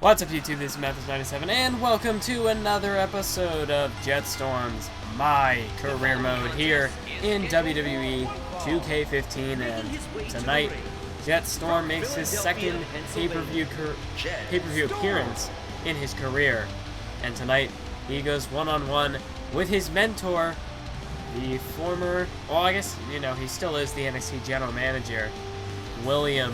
What's up, YouTube? This is Methodist97, and welcome to another episode of Jett Storm's My Career Mode here in WWE 2K15. And tonight, Jett Storm makes his second pay-per-view appearance in his career. And tonight, he goes one-on-one with his mentor, the former, well, I guess, he still is the NXT General Manager, William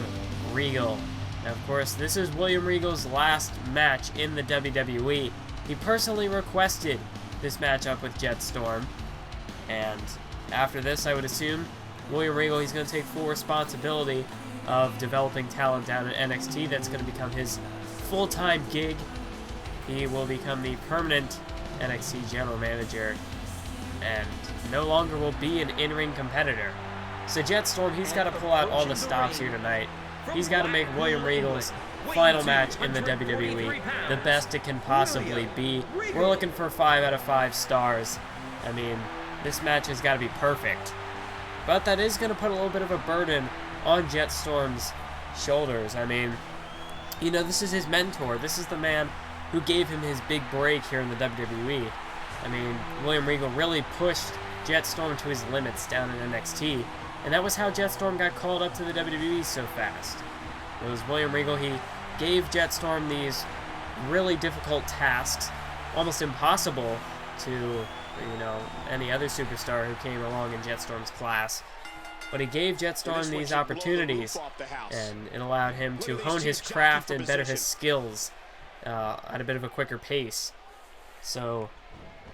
Regal. Now, of course, this is William Regal's last match in the WWE. He personally requested this matchup with Jett Storm. And after this, I would assume, William Regal, he's going to take full responsibility of developing talent down at NXT. That's going to become his full-time gig. He will become the permanent NXT General Manager and no longer will be an in-ring competitor. So Jett Storm, he's got to pull out all the stops here tonight. He's got to make William Regal's final match in the WWE the best it can possibly be. We're looking for 5 out of 5 stars. I mean, this match has got to be perfect. But that is going to put a little bit of a burden on Jett Storm's shoulders. I mean, this is his mentor. This is the man who gave him his big break here in the WWE. I mean, William Regal really pushed Jett Storm to his limits down in NXT. And that was how Jett Storm got called up to the WWE so fast. It was William Regal. He gave Jett Storm these really difficult tasks, almost impossible to, any other superstar who came along in Jett Storm's class. But he gave Jett Storm these opportunities, and it allowed him to hone his craft and better his skills at a bit of a quicker pace. So,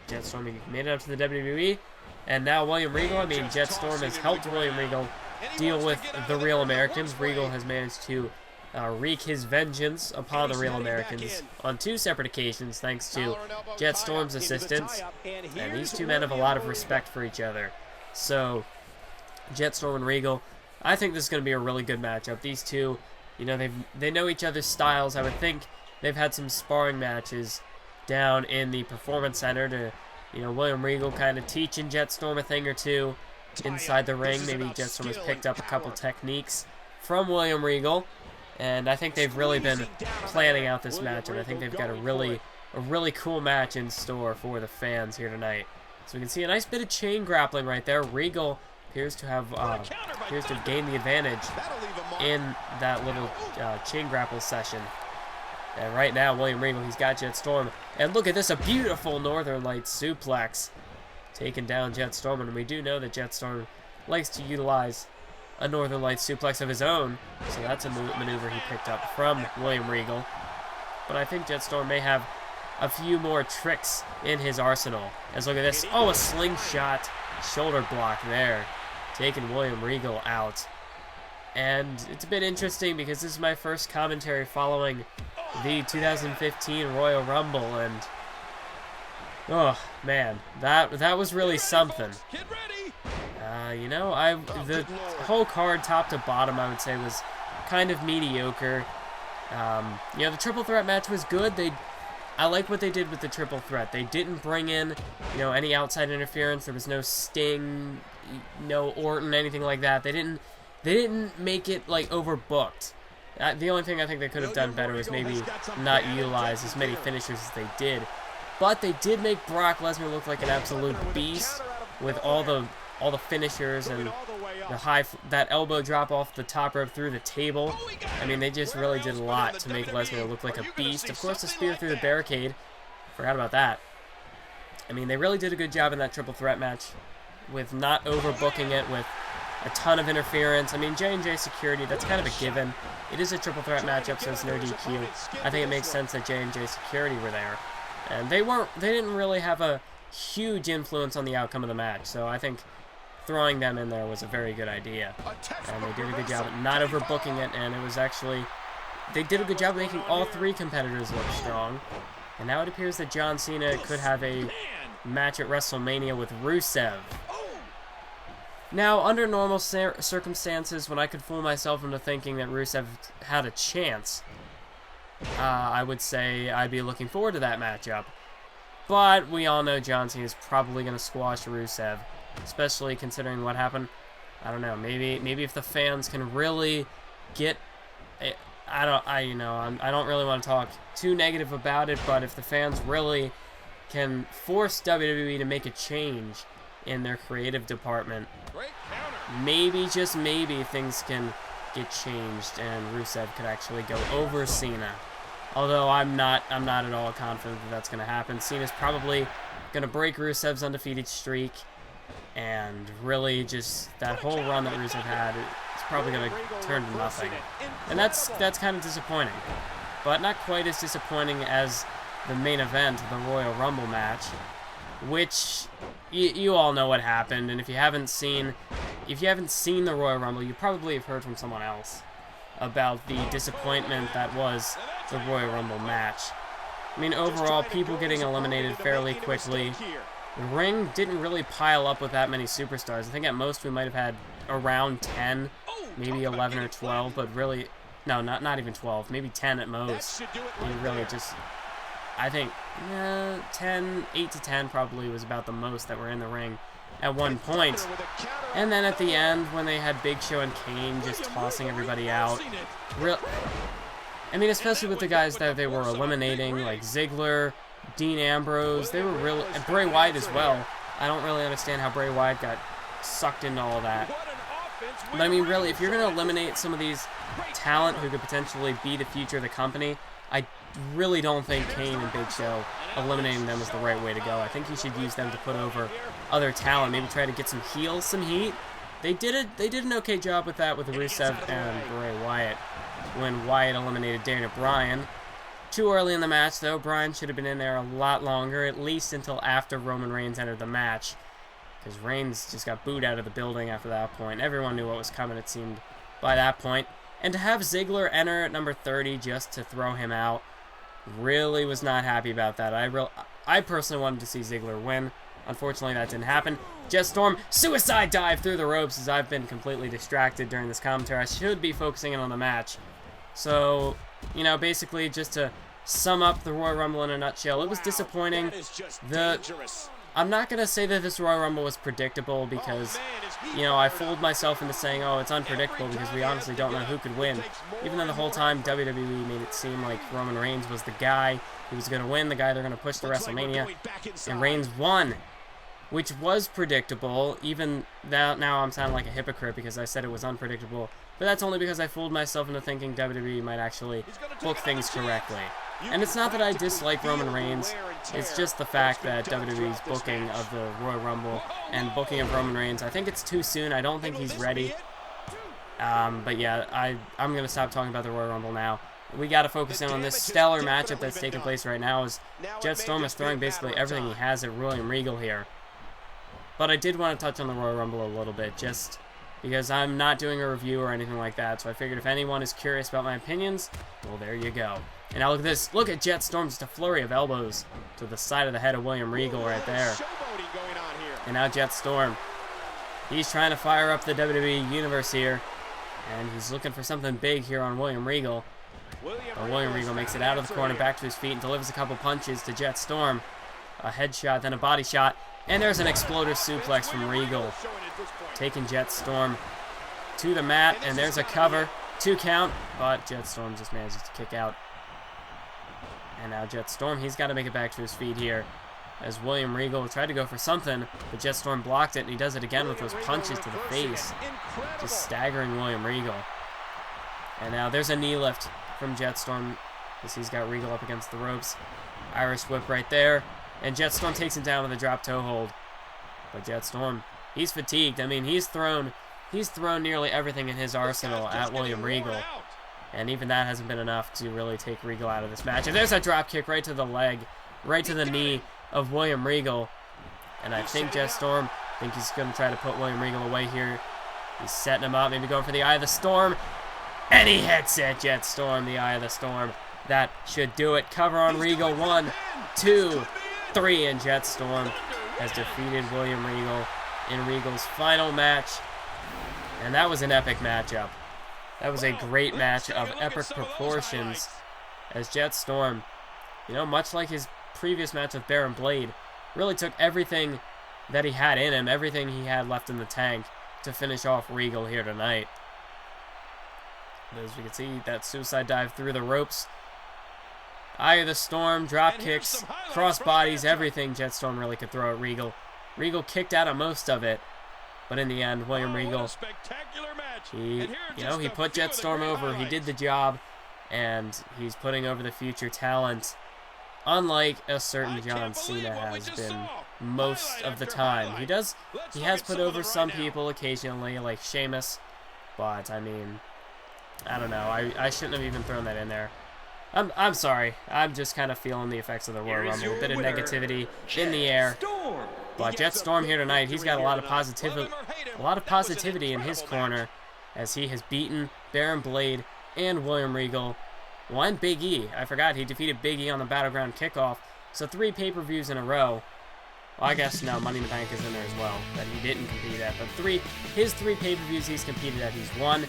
Jett Storm made it up to the WWE. And now William Regal, Jett Storm has helped William Regal deal with the Real Americans. Regal has managed to wreak his vengeance upon the Real Americans on 2 separate occasions thanks to Jett Storm's assistance. And these two men have a lot of respect for each other. So, Jett Storm and Regal, I think this is going to be a really good matchup. These two, they know each other's styles. I would think they've had some sparring matches down in the Performance Center to William Regal kind of teaching Jett Storm a thing or two inside the ring. Maybe Jett Storm has picked up a couple techniques from William Regal. And I think they've really been planning out this matchup. I think they've got a really cool match in store for the fans here tonight. So we can see a nice bit of chain grappling right there. Regal appears to have gained the advantage in that little chain grapple session. And right now, William Regal, he's got Jett Storm. And look at this, a beautiful Northern Lights suplex. Taking down Jett Storm. And we do know that Jett Storm likes to utilize a Northern Lights suplex of his own. So that's a maneuver he picked up from William Regal. But I think Jett Storm may have a few more tricks in his arsenal. As look at this. Oh, a slingshot shoulder block there. Taking William Regal out. And it's a bit interesting because this is my first commentary following the 2015 Royal Rumble, and oh man, that was really something. The whole card top to bottom, I would say, was kind of mediocre. The triple threat match was good. I like what they did with the triple threat. They didn't bring in any outside interference. There was no Sting, no Orton, anything like that. They didn't make it like overbooked. The only thing I think they could have done better was maybe not utilize as many finishers as they did. But they did make Brock Lesnar look like an absolute beast with all the finishers and that elbow drop off the top rope through the table. They just really did a lot to make Lesnar look like a beast. Of course, the spear through the barricade. Forgot about that. They really did a good job in that triple threat match with not overbooking it with a ton of interference. J&J Security, that's kind of a given. It is a triple threat matchup, so it's no DQ. I think it makes sense that J&J Security were there. And they didn't really have a huge influence on the outcome of the match, so I think throwing them in there was a very good idea. And they did a good job at not overbooking it, and it was actually, they did a good job making all 3 competitors look strong. And now it appears that John Cena could have a match at WrestleMania with Rusev. Now, under normal circumstances, when I could fool myself into thinking that Rusev had a chance, I would say I'd be looking forward to that matchup. But we all know John Cena is probably going to squash Rusev, especially considering what happened. I don't know, maybe if the fans can really get I don't really want to talk too negative about it, but if the fans really can force WWE to make a change in their creative department, maybe, just maybe, things can get changed and Rusev could actually go over Cena. Although I'm not at all confident that that's going to happen. Cena's probably going to break Rusev's undefeated streak, and really just that whole run that Rusev had is probably going to turn to nothing. And that's kind of disappointing. But not quite as disappointing as the main event, the Royal Rumble match, which you all know what happened. And if you haven't seen the Royal Rumble, you probably have heard from someone else about the disappointment that was the Royal Rumble match. I mean, overall, people getting eliminated fairly quickly. The ring didn't really pile up with that many superstars. I think at most we might have had around 10, maybe 11 or 12, but really, no, not even 12, maybe 10 at most. And really just, I think, 8 to 10 probably was about the most that were in the ring at one point. And then at the end, when they had Big Show and Kane just tossing everybody out, I mean, especially with the guys that they were eliminating, like Ziggler, Dean Ambrose, they were really, and Bray Wyatt as well. I don't really understand how Bray Wyatt got sucked into all that. But I mean, really, if you're going to eliminate some of these talent who could potentially be the future of the company, I really don't think Kane and Big Show, eliminating them is the right way to go. I think you should use them to put over other talent, maybe try to get some heels, some heat. They did an okay job with that with Rusev and Bray Wyatt when Wyatt eliminated Daniel Bryan. Too early in the match, though. Bryan should have been in there a lot longer, at least until after Roman Reigns entered the match, because Reigns just got booed out of the building after that point. Everyone knew what was coming, it seemed, by that point. And to have Ziggler enter at number 30 just to throw him out, really was not happy about that. I personally wanted to see Ziggler win. Unfortunately, that didn't happen. Jett Storm, suicide dive through the ropes, as I've been completely distracted during this commentary. I should be focusing in on the match. So, you know, basically just to sum up the Royal Rumble in a nutshell, it was disappointing. I'm not going to say that this Royal Rumble was predictable because, you know, I fooled myself into saying, oh, it's unpredictable because we honestly don't know who could win. Even though the whole time WWE made it seem like Roman Reigns was the guy who was going to win, the guy they're going to push to WrestleMania, and Reigns won, which was predictable. Even now I'm sounding like a hypocrite because I said it was unpredictable, but that's only because I fooled myself into thinking WWE might actually book things correctly. And it's not that I dislike Roman Reigns, it's just the fact that WWE's booking of the Royal Rumble and booking of Roman Reigns, I think it's too soon. I don't think he's ready. But yeah, I'm going to stop talking about the Royal Rumble now. We got to focus in on this stellar matchup that's taking place right now, as Jett Storm is throwing basically everything he has at William Regal here. But I did want to touch on the Royal Rumble a little bit, just because I'm not doing a review or anything like that, so I figured if anyone is curious about my opinions, well, there you go. And now look at this. Look at Jett Storm, just a flurry of elbows to the side of the head of William Regal right there. And now Jett Storm, he's trying to fire up the WWE Universe here, and he's looking for something big here on William Regal. But William Regal makes it out of the corner, back to his feet, and delivers a couple punches to Jett Storm. A headshot, then a body shot, and there's an exploder suplex from Regal, taking Jett Storm to the mat, and there's a cover, 2 count, but Jett Storm just manages to kick out. And now Jett Storm, he's got to make it back to his feet here, as William Regal tried to go for something, but Jett Storm blocked it, and he does it again with those punches to the face, just staggering William Regal. And now there's a knee lift from Jett Storm, as he's got Regal up against the ropes. Irish whip right there, and Jett Storm takes him down with a drop toe hold. But Jett Storm, he's fatigued. I mean, he's thrown nearly everything in his arsenal at William Regal. And even that hasn't been enough to really take Regal out of this match. And there's a drop kick right to the leg, right to the knee of William Regal. And I think Jett Storm, he's going to try to put William Regal away here. He's setting him up, maybe going for the Eye of the Storm. And he hits it, Jett Storm, the Eye of the Storm. That should do it. Cover on Regal, 1, 2, 3, and Jett Storm has defeated William Regal in Regal's final match. And that was an epic matchup. That was a great match of epic proportions, as Jett Storm, you know, much like his previous match with Baron Blade, really took everything that he had in him, everything he had left in the tank, to finish off Regal here tonight. But as we can see, that suicide dive through the ropes. Eye of the Storm, drop kicks, cross bodies, everything Jett Storm really could throw at Regal. Regal kicked out of most of it, but in the end, William Regal, he put Jett Storm over. He did the job, and he's putting over the future talent, unlike a certain John Cena has been most of the time. He has put over some people occasionally, like Sheamus, but I mean, I don't know. I shouldn't have even thrown that in there. I'm sorry. I'm just kind of feeling the effects of the Royal Rumble. A bit of negativity in the air. But Jett Storm here tonight, he's got a lot of positivity in his corner, as he has beaten Baron Blade and William Regal. Well, and Big E. I forgot he defeated Big E on the Battleground Kickoff. So 3 pay-per-views in a row. Well, I guess no, Money in the Bank is in there as well, that he didn't compete at. But his 3 pay-per-views he's competed at, he's won.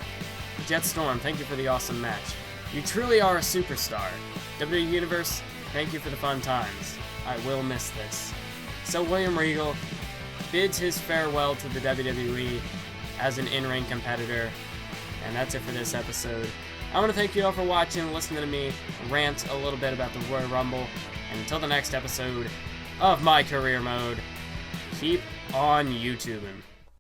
Jett Storm, thank you for the awesome match. You truly are a superstar. WWE Universe, thank you for the fun times. I will miss this. So William Regal bids his farewell to the WWE as an in-ring competitor. And that's it for this episode. I want to thank you all for watching and listening to me rant a little bit about the Royal Rumble. And until the next episode of My Career Mode, keep on YouTubing.